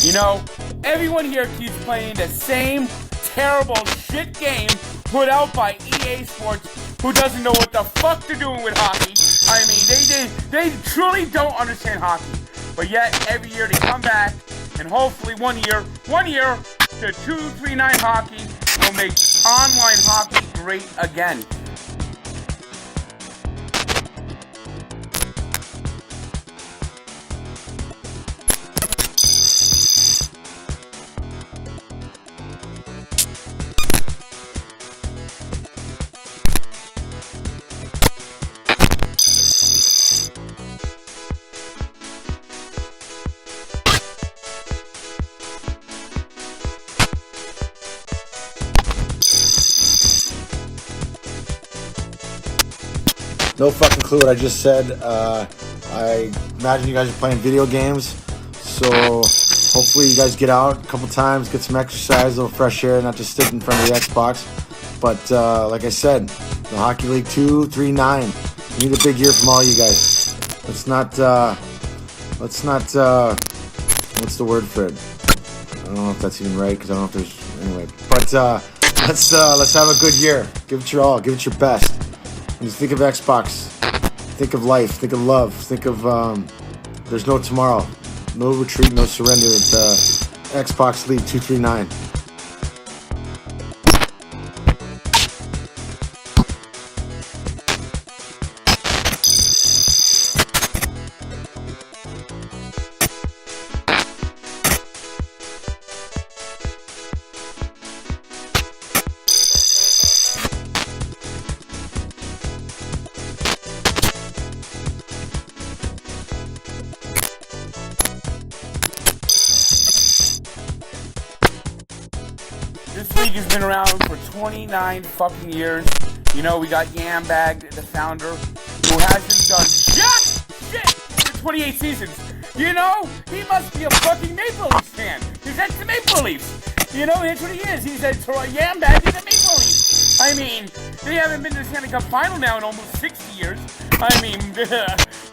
You know, everyone here keeps playing the same terrible shit game put out by EA Sports, who doesn't know what the fuck they're doing with hockey. I mean, they truly don't understand hockey. But yet, every year they come back, and hopefully one year, the 239 hockey will make online hockey great again. No fucking clue what I just said. I imagine you guys are playing video games, so hopefully you guys get out a couple times, get some exercise, a little fresh air, not just sit in front of the Xbox. But like I said, the Hockey League 239, we need a big year from all you guys. Let's not, what's the word for it? I don't know if that's even right, because I don't know if there's, anyway. But let's have a good year. Give it your all, give it your best. When you think of Xbox, think of life, think of love, think of there's no tomorrow, no retreat, no surrender at the Xbox League 239. This league has been around for 29 fucking years. You know, we got Yambag, the founder, who hasn't done jack shit for 28 seasons. You know, he must be a fucking Maple Leafs fan. He's ex the Maple Leafs. You know, that's what he is. He's a Yambag in the Maple Leafs. I mean, they haven't been to the Stanley Cup final now in almost 60 years. I mean,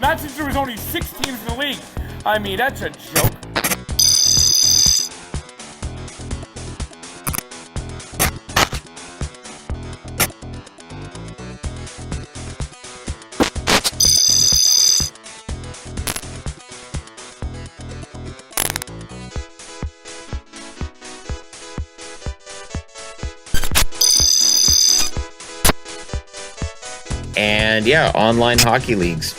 not since there was only 6 teams in the league. I mean, that's a joke. And yeah, online hockey leagues.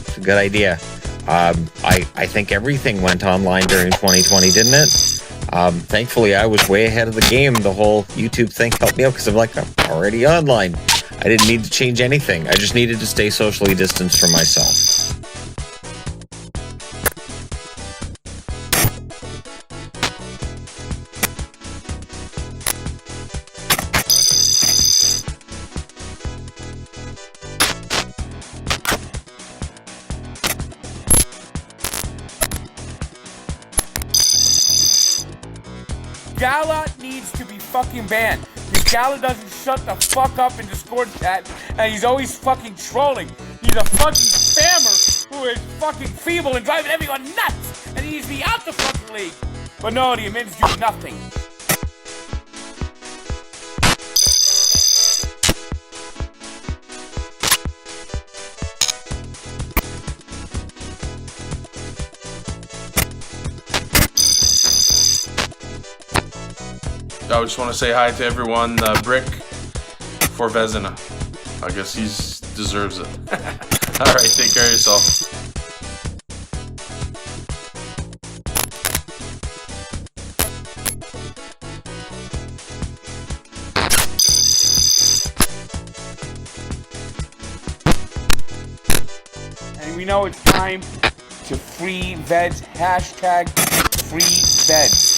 It's a good idea. I think everything went online during 2020, didn't it? Thankfully, I was way ahead of the game. The whole YouTube thing helped me out because I'm already online. I didn't need to change anything. I just needed to stay socially distanced from myself. Gala needs to be fucking banned. Because Gala doesn't shut the fuck up in Discord chat, and he's always fucking trolling. He's a fucking spammer who is fucking feeble and driving everyone nuts, and he needs to be out the fucking league. But no, the admins do nothing. I just want to say hi to everyone. Brick for Vezina. I guess he deserves it. Alright, take care of yourself. And we know it's time to free veds. Hashtag free veds.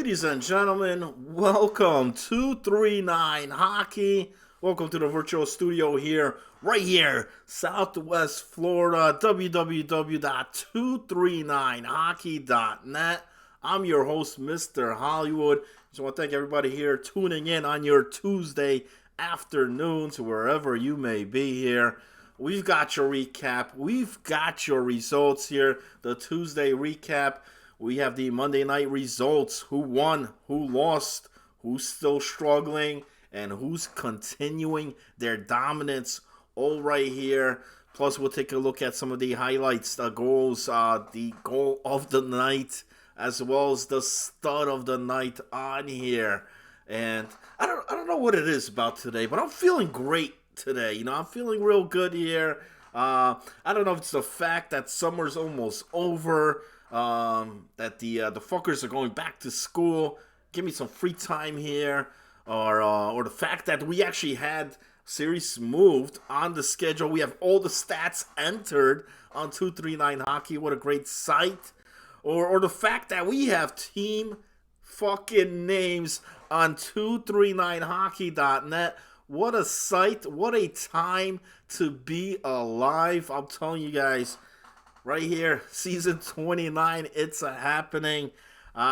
Ladies and gentlemen, welcome to 239 Hockey. Welcome to the virtual studio here, right here, Southwest Florida, www.239hockey.net. I'm your host, Mr. Hollywood. Just want to thank everybody here tuning in on your Tuesday afternoons, wherever you may be here. We've got your recap. We've got your results here, the Tuesday recap. We have the Monday night results. Who won? Who lost? Who's still struggling? And who's continuing their dominance? All right here. Plus, we'll take a look at some of the highlights, the goals, the goal of the night, as well as the stud of the night on here. And I don't know what it is about today, but I'm feeling great today. You know, I'm feeling real good here. I don't know if it's the fact that summer's almost over. That the fuckers are going back to school, give me some free time here, or the fact that we actually had series moved on the schedule. We have all the stats entered on 239 Hockey. What a great site. Or the fact that we have team fucking names on 239hockey.net. What a site. What a time to be alive. I'm telling you guys. Right here, season 29, it's a happening.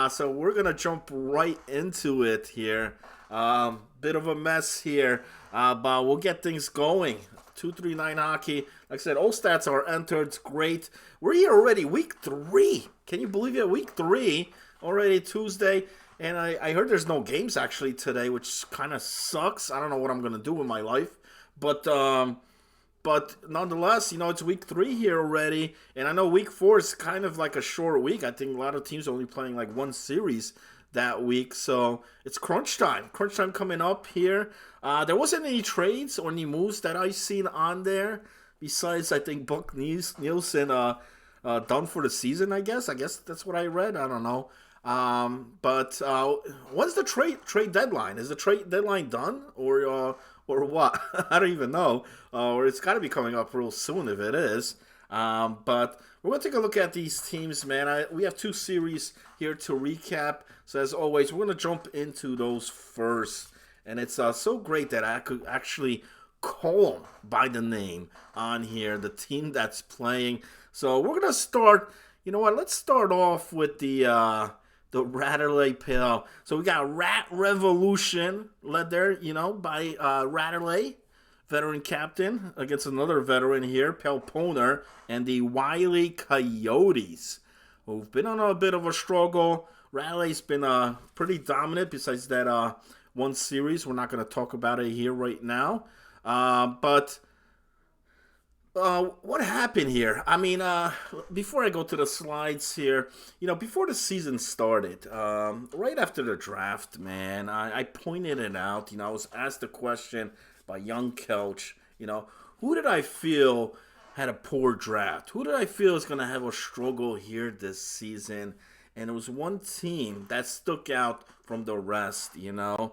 So we're going to jump right into it here. Bit of a mess here, but we'll get things going. 239 Hockey. Like I said, all stats are entered. It's great. We're here already, week 3. Can you believe it? Week 3, already Tuesday. And I heard there's no games actually today, which kind of sucks. I don't know what I'm going to do with my life. But nonetheless, you know, it's week 3 here already. And I know week 4 is kind of like a short week. I think a lot of teams are only playing like one series that week. So it's crunch time. Crunch time coming up here. There wasn't any trades or any moves that I've seen on there. Besides, I think Buck Nielsen done for the season, I guess. I guess that's what I read. I don't know. But when's the trade deadline? Is the trade deadline done? Or what? I don't even know. Or it's got to be coming up real soon if it is. But we're going to take a look at these teams, man. We have 2 series here to recap. So as always, we're going to jump into those first. And it's so great that I could actually call them by the name on here, the team that's playing. So we're going to start, you know what, let's start off with the Ratterley Pale. So we got Rat Revolution led there, you know, by Ratterley, veteran captain, against another veteran here, Pelponer, and the Wiley Coyotes, who've been on a bit of a struggle. Ratterley's been pretty dominant besides that one series. We're not going to talk about it here right now. But what happened here? I mean, before I go to the slides here, you know, before the season started, right after the draft, man, I pointed it out. You know, I was asked a question by Young Kelch, you know, who did I feel had a poor draft? Who did I feel is going to have a struggle here this season? And it was one team that stuck out from the rest, you know.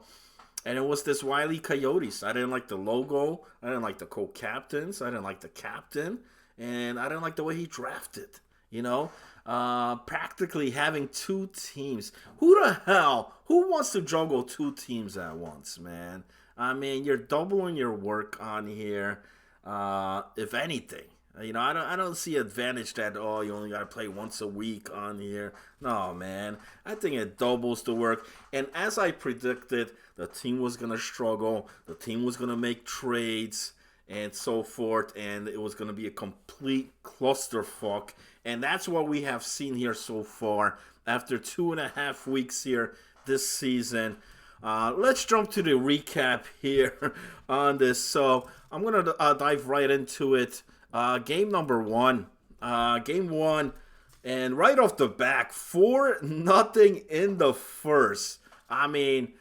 And it was this Wiley Coyotes. I didn't like the logo. I didn't like the co-captains. I didn't like the captain. And I didn't like the way he drafted, you know. Practically having 2 teams. Who the hell? Who wants to juggle 2 teams at once, man? I mean, you're doubling your work on here, if anything. You know, I don't see advantage that, oh, you only got to play once a week on here. No, man. I think it doubles the work. And as I predicted, the team was going to struggle. The team was going to make trades and so forth. And it was going to be a complete clusterfuck. And that's what we have seen here so far after 2.5 weeks here this season. Let's jump to the recap here on this. So I'm going to dive right into it. Game number 1. Game 1. And right off the back, 4-0 in the first. I mean,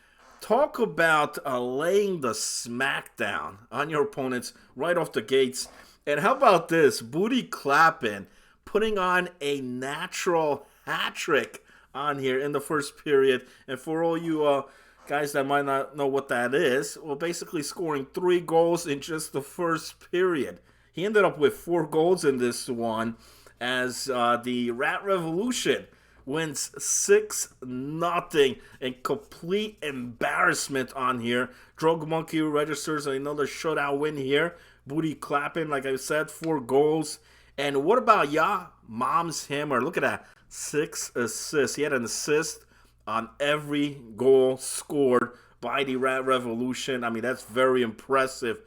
talk about laying the smackdown on your opponents right off the gates. And how about this? Booty clapping, putting on a natural hat trick on here in the first period. And for all you guys that might not know what that is, well, basically scoring 3 goals in just the first period. He ended up with 4 goals in this one as the Rat Revolution wins 6-0 in complete embarrassment on here. Drug Monkey registers another shutout win here. Booty clapping, like I said, 4 goals. And what about Ya Mom's Hammer? Look at that, 6 assists. He had an assist on every goal scored by the Rat Revolution. I mean, that's very impressive.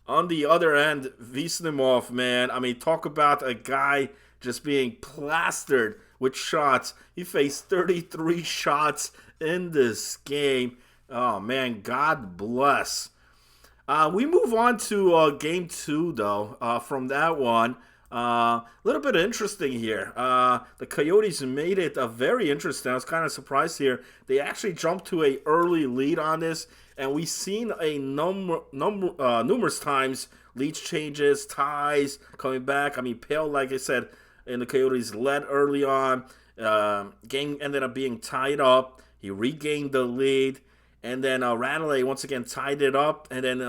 On the other end, Visnimov, man, I mean, talk about a guy just being plastered with shots. He faced 33 shots in this game. Oh, man, God bless. We move on to game 2, though, from that one. A little bit interesting here. The Coyotes made it very interesting. I was kind of surprised here. They actually jumped to a early lead on this, and we've seen a numerous times lead changes, ties, coming back. I mean, Pale, like I said, and the Coyotes led early on. Game ended up being tied up. He regained the lead, and then Radley once again tied it up, and then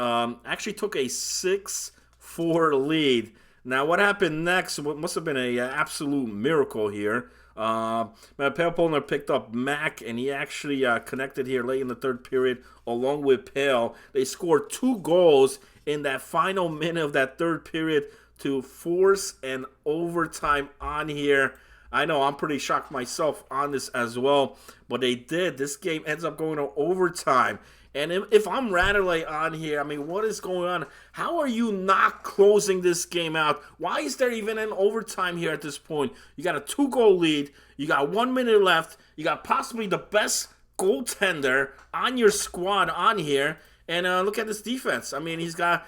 actually took a 6-4 lead. Now, what happened next must have been an absolute miracle here. Pale Polner picked up Mac, and he actually connected here late in the third period along with Pale. They scored 2 goals in that final minute of that third period to force an overtime on here. I know, I'm pretty shocked myself on this as well, but they did. This game ends up going to overtime. And if I'm Radley on here, I mean, what is going on? How are you not closing this game out? Why is there even an overtime here at this point? You got a 2-goal lead. You got 1 minute left. You got possibly the best goaltender on your squad on here. And look at this defense. I mean, he's got,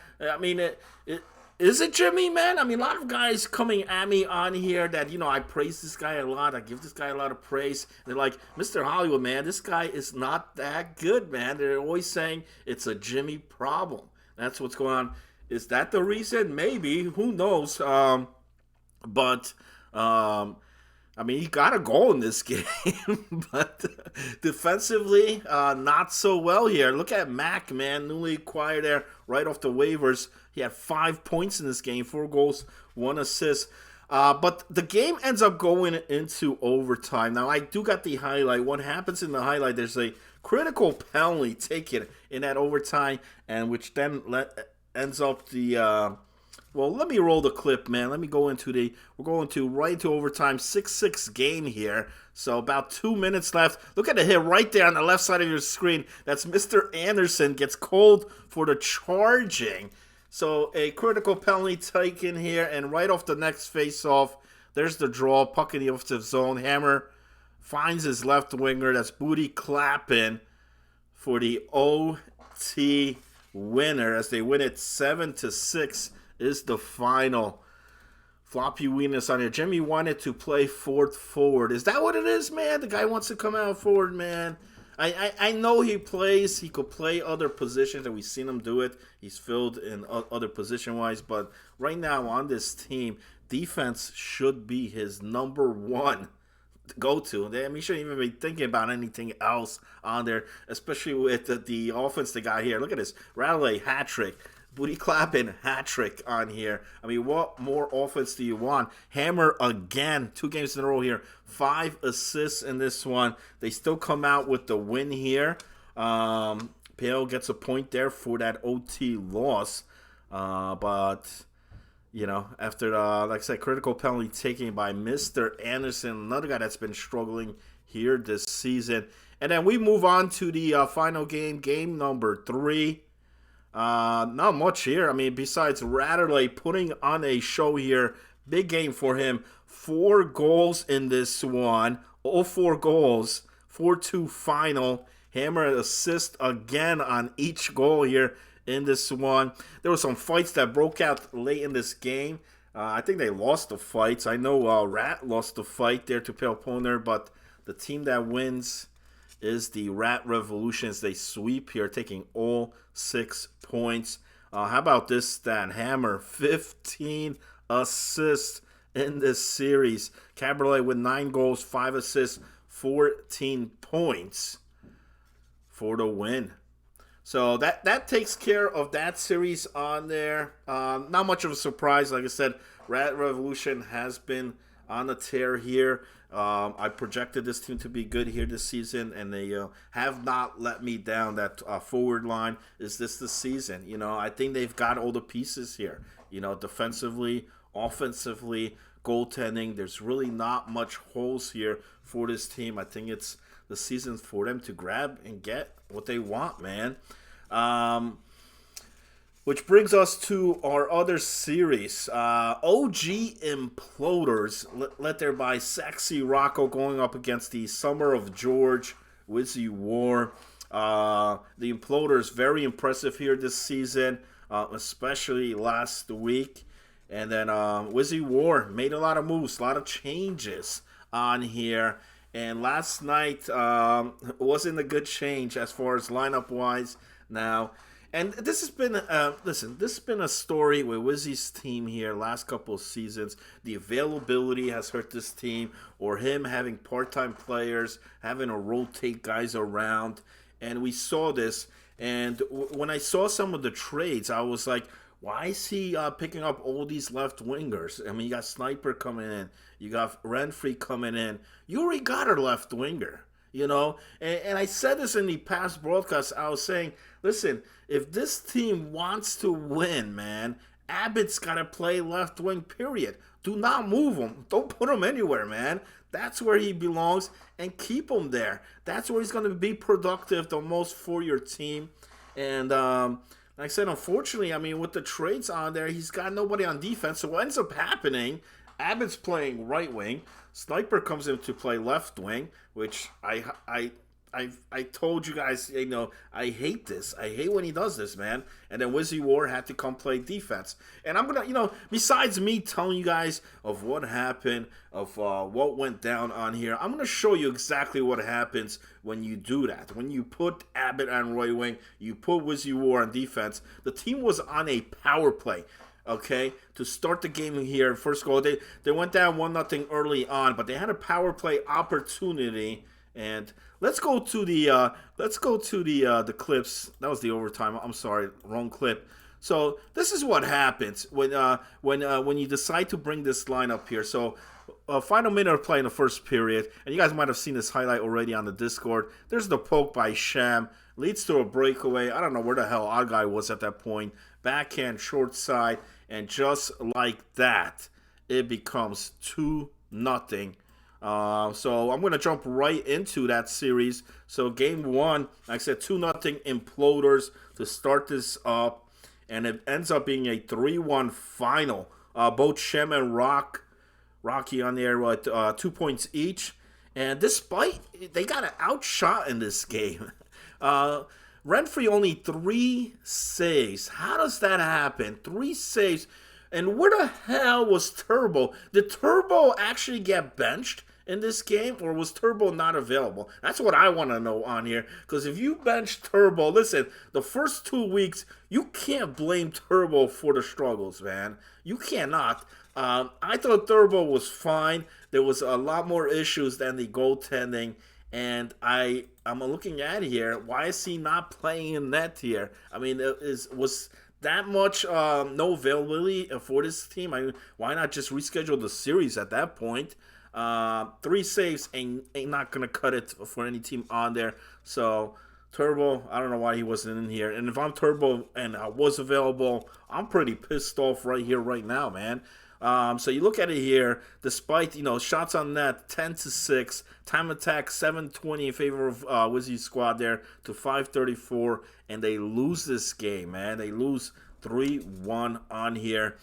is it Jimmy, man? I mean, a lot of guys coming at me on here that, I praise this guy a lot. I give this guy a lot of praise. They're like, Mr. Hollywood, man, this guy is not that good, man. They're always saying it's a Jimmy problem. That's what's going on. Is that the reason? Maybe. Who knows? But I mean, he got a goal in this game, but defensively, not so well here. Look at Mac, man, newly acquired there right off the waivers. He had 5 points in this game, 4 goals, 1 assist. But the game ends up going into overtime. Now, I do got the highlight. What happens in the highlight, there's a critical penalty taken in that overtime, and which then ends up the... Well, let me roll the clip, man. Let me go into we're going to right into overtime, 6-6 game here. So about 2 minutes left. Look at the hit right there on the left side of your screen. That's Mr. Anderson gets called for the charging. So a critical penalty taken here, and right off the next face-off, there's the draw, puck in the offensive zone. Hammer finds his left winger. That's Booty clapping for the OT winner as they win it 7-6. Is the final. Floppy weakness on here. Jimmy wanted to play fourth forward. Is that what it is, man? The guy wants to come out forward, man. I know he could play other positions, and we've seen him do it. He's filled in other position-wise, but right now on this team, defense should be his number one go-to. I mean, he shouldn't even be thinking about anything else on there, especially with the offense they got here. Look at this. Radley, hat trick. Booty clapping, hat trick on here. I mean, what more offense do you want? Hammer again, 2 games in a row here. 5 assists in this one. They still come out with the win here. Pale gets a point there for that OT loss. But, after, like I said, critical penalty taken by Mr. Anderson, another guy that's been struggling here this season. And then we move on to the final game, game number 3. Not much here. I mean, besides Radley putting on a show here, big game for him. 4 goals in this one. All 4 goals. 4-2 final. Hammer assist again on each goal here in this one. There were some fights that broke out late in this game. I think they lost the fights. I know Rat lost the fight there to Pale Poner, but the team that wins is the Rat Revolutions. They sweep here, taking all 6 points. How about this stat? Hammer, 15 assists in this series. Cabriolet with 9 goals, 5 assists, 14 points for the win. So that takes care of that series on there. Not much of a surprise. Like I said, Rat Revolution has been on the tear here. I projected this team to be good here this season, and they have not let me down. That forward line is this season. I think they've got all the pieces here. Defensively, offensively, goaltending. There's really not much holes here for this team. I think it's the season for them to grab and get what they want, man. Which brings us to our other series. OG Imploders, led there by Sexy Rocco, going up against the Summer of George, Wizzy War. The Imploders, very impressive here this season, especially last week. And then Wizzy War made a lot of moves, a lot of changes on here. And last night wasn't a good change as far as lineup-wise now. And this has been, this has been a story with Wizzy's team here last couple of seasons. The availability has hurt this team, or him having part-time players, having to rotate guys around. And we saw this, and when I saw some of the trades, I was like, why is he picking up all these left wingers? I mean, you got Sniper coming in, you got Renfrey coming in. You already got a left winger, And I said this in the past broadcast. I was saying, listen, if this team wants to win, man, Abbott's got to play left wing, period. Do not move him. Don't put him anywhere, man. That's where he belongs, and keep him there. That's where he's going to be productive the most for your team. And like I said, unfortunately, I mean, with the trades on there, he's got nobody on defense. So what ends up happening, Abbott's playing right wing. Sniper comes in to play left wing, which I told you guys, I hate this. I hate when he does this, man. And then Wizzy War had to come play defense. And I'm going to, besides me telling you guys of what happened, of what went down on here, I'm going to show you exactly what happens when you do that. When you put Abbott on right wing, you put Wizzy War on defense. The team was on a power play. Okay, to start the game here, first goal, they went down 1-0 early on, but they had a power play opportunity. And let's go to the clips. That was the overtime. I'm sorry, wrong clip. So this is what happens when you decide to bring this line up here. So final minute of play in the first period, and you guys might have seen this highlight already on the Discord. There's the poke by Sham, leads to a breakaway. I don't know where the hell our guy was at that point. Backhand, short side, and just like that, it becomes 2-0. So I'm going to jump right into that series. So game one, like I said, 2-0 Imploders to start this up. And it ends up being a 3-1 final. Both Shem and Rocky on there with 2 points each. And despite, they got an outshot in this game. Renfrey only 3 saves. How does that happen? 3 saves. And where the hell was Turbo? Did Turbo actually get benched in this game, or was Turbo not available? That's what I want to know on here. Because if you bench Turbo, listen, the first 2 weeks, you can't blame Turbo for the struggles, man. You cannot. I thought Turbo was fine. There was a lot more issues than the goaltending. And I'm looking at here, why is he not playing in net here? I mean, was that much no availability for this team? I mean, why not just reschedule the series at that point? 3 saves ain't not gonna cut it for any team on there. So Turbo, I don't know why he wasn't in here. And if I'm Turbo and I was available, I'm pretty pissed off right here, right now, man. So you look at it here, despite, shots on net 10-6, time attack 720 in favor of Wizzy's squad there to 534, and they lose this game, man. They lose 3-1 on here.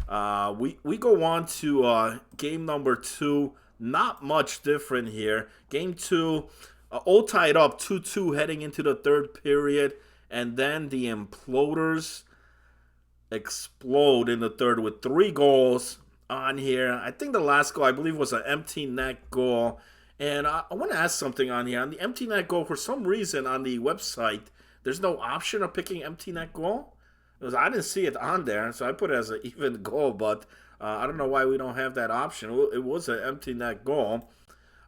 We go on to game number 2. Not much different here. Game 2, all tied up 2-2 heading into the third period, and then the Imploders explode in the third with 3 goals on here. I think the last goal, I believe, was an empty net goal. And I want to ask something on here. On the empty net goal, for some reason on the website, there's no option of picking empty net goal. Because I didn't see it on there, so I put it as an even goal. But I don't know why we don't have that option. It was an empty net goal.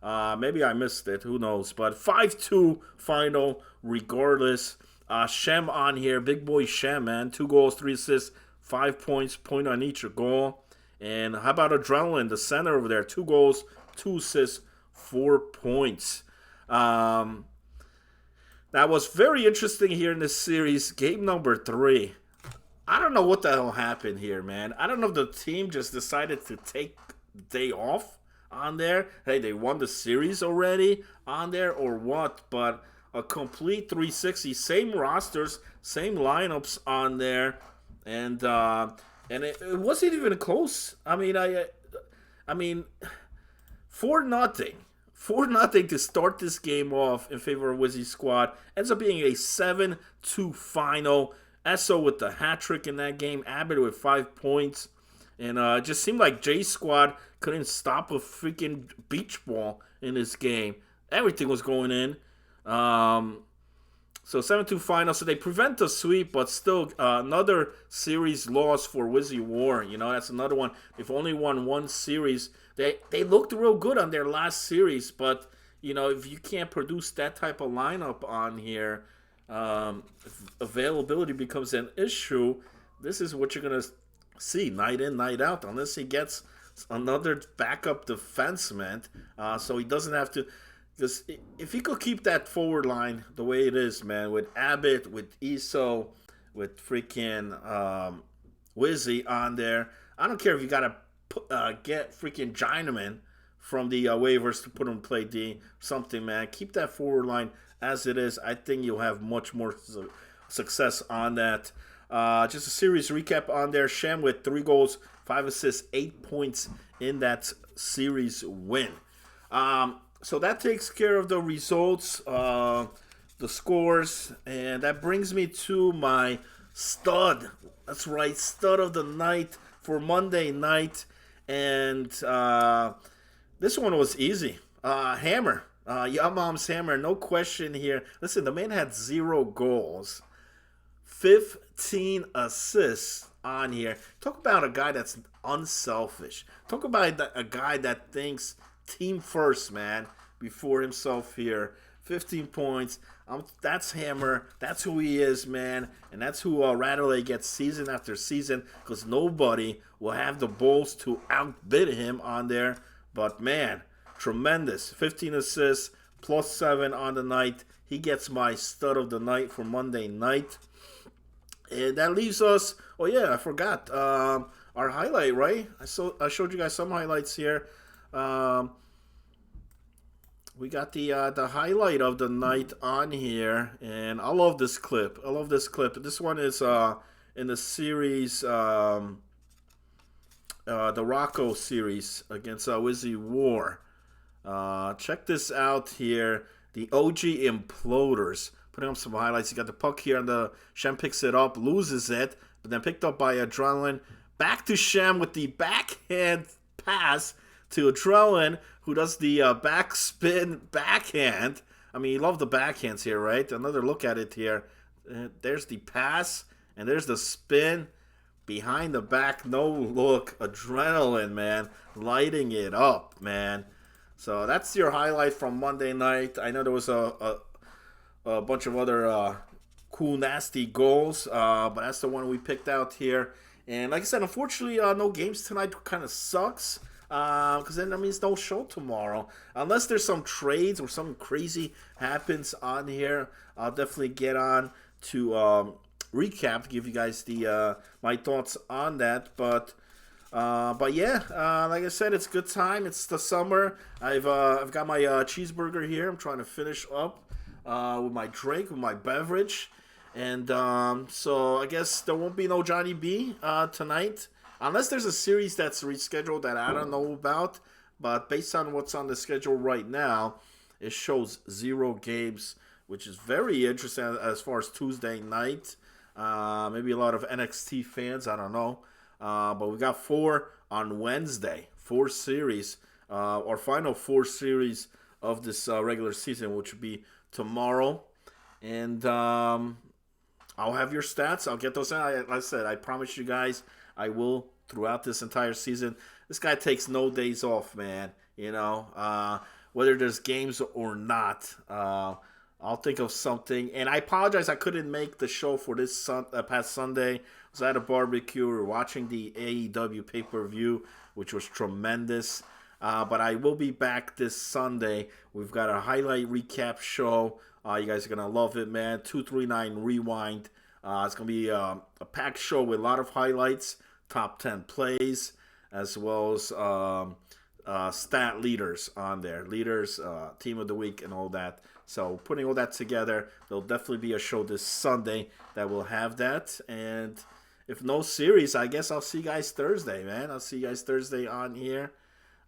Maybe I missed it. Who knows? But 5-2 final regardless. Shem on here, big boy Shem, man. 2 goals, 3 assists, 5 points, point on each goal. And how about Adrenaline, the center over there? 2 goals, 2 assists, 4 points. That was very interesting here in this series. Game number 3. I don't know what the hell happened here, man. I don't know if the team just decided to take the day off on there. Hey, they won the series already on there or what, but a complete 360, same rosters, same lineups on there, and it wasn't even close. I mean 4-0 to start this game off in favor of Wizzy Squad. Ends up being a 7-2 final. Esso with the hat trick in that game, Abbott with 5 points. And it just seemed like J Squad couldn't stop a freaking beach ball in this game. Everything was going in. So 7-2 final. So they prevent the sweep, but still another series loss for Wizzy War. You know, that's another one. They've only won one series. They looked real good on their last series, but, you know, if you can't produce that type of lineup on here, availability becomes an issue. This is what you're going to see night in, night out, unless he gets another backup defenseman, so he doesn't have to. Because if he could keep that forward line the way it is, man, with Abbott, with Eso, with freaking Wizzy on there, I don't care if you got to get freaking Gineman from the waivers to put him play D, something, man. Keep that forward line as it is. I think you'll have much more success on that. Just a series recap on there. Shem with 3 goals, 5 assists, 8 points in that series win. So that takes care of the results, the scores, and that brings me to my stud. That's right, stud of the night for Monday night. And this one was easy. Hammer. Mom's Hammer, no question here. Listen, the man had 0 goals, 15 assists on here. Talk about a guy that's unselfish. Talk about a guy that thinks team first, man, before himself here. 15 points. That's Hammer. That's who he is, man. And that's who Radley gets season after season, because nobody will have the balls to outbid him on there. But, man, tremendous. 15 assists, plus 7 on the night. He gets my stud of the night for Monday night. And that leaves us, oh yeah, I forgot, our highlight, right? I showed you guys some highlights here. We got the highlight of the night on here, and I love this clip. This one is in the series, the Rocco series against Wizzy War. Check this out here. The OG Imploders. Putting up some highlights. You got the puck here, and the Shem picks it up, loses it, but then picked up by Adrenaline. Back to Shem with the backhand pass to Adrenaline, who does the backspin backhand. I mean, you love the backhands here, right? Another look at it here. There's the pass, and there's the spin. Behind the back, no look. Adrenaline, man. Lighting it up, man. So that's your highlight from Monday night. I know there was a bunch of other cool, nasty goals, but that's the one we picked out here. And like I said, unfortunately, no games tonight kind of sucks, because then that means no show tomorrow. Unless there's some trades or something crazy happens on here, I'll definitely get on to recap to give you guys the my thoughts on that. But yeah, like I said, it's a good time. It's the summer. I've got my cheeseburger here. I'm trying to finish up with my drink, with my beverage. And so I guess there won't be no Johnny B tonight, unless there's a series that's rescheduled that I don't know about. But based on what's on the schedule right now, it shows 0 games, which is very interesting as far as Tuesday night. Maybe a lot of NXT fans, I don't know. But we got 4 on Wednesday, 4 series, our final 4 series of this regular season, which would be tomorrow. And I'll have your stats. I'll get those out. Like I said, I promise you guys I will throughout this entire season. This guy takes no days off, man. You know, whether there's games or not, I'll think of something. And I apologize I couldn't make the show for this past Sunday. I was at a barbecue. We were watching the AEW pay-per-view, which was tremendous. But I will be back this Sunday. We've got a highlight recap show. You guys are going to love it, man. 239 Rewind. It's going to be a packed show with a lot of highlights, top 10 plays, as well as stat leaders on there. Leaders, team of the week, and all that. So putting all that together, there'll definitely be a show this Sunday that will have that. And if no series, I guess I'll see you guys Thursday, man. I'll see you guys Thursday on here.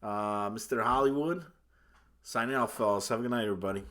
Mr. Hollywood, signing out, fellas. Have a good night, everybody.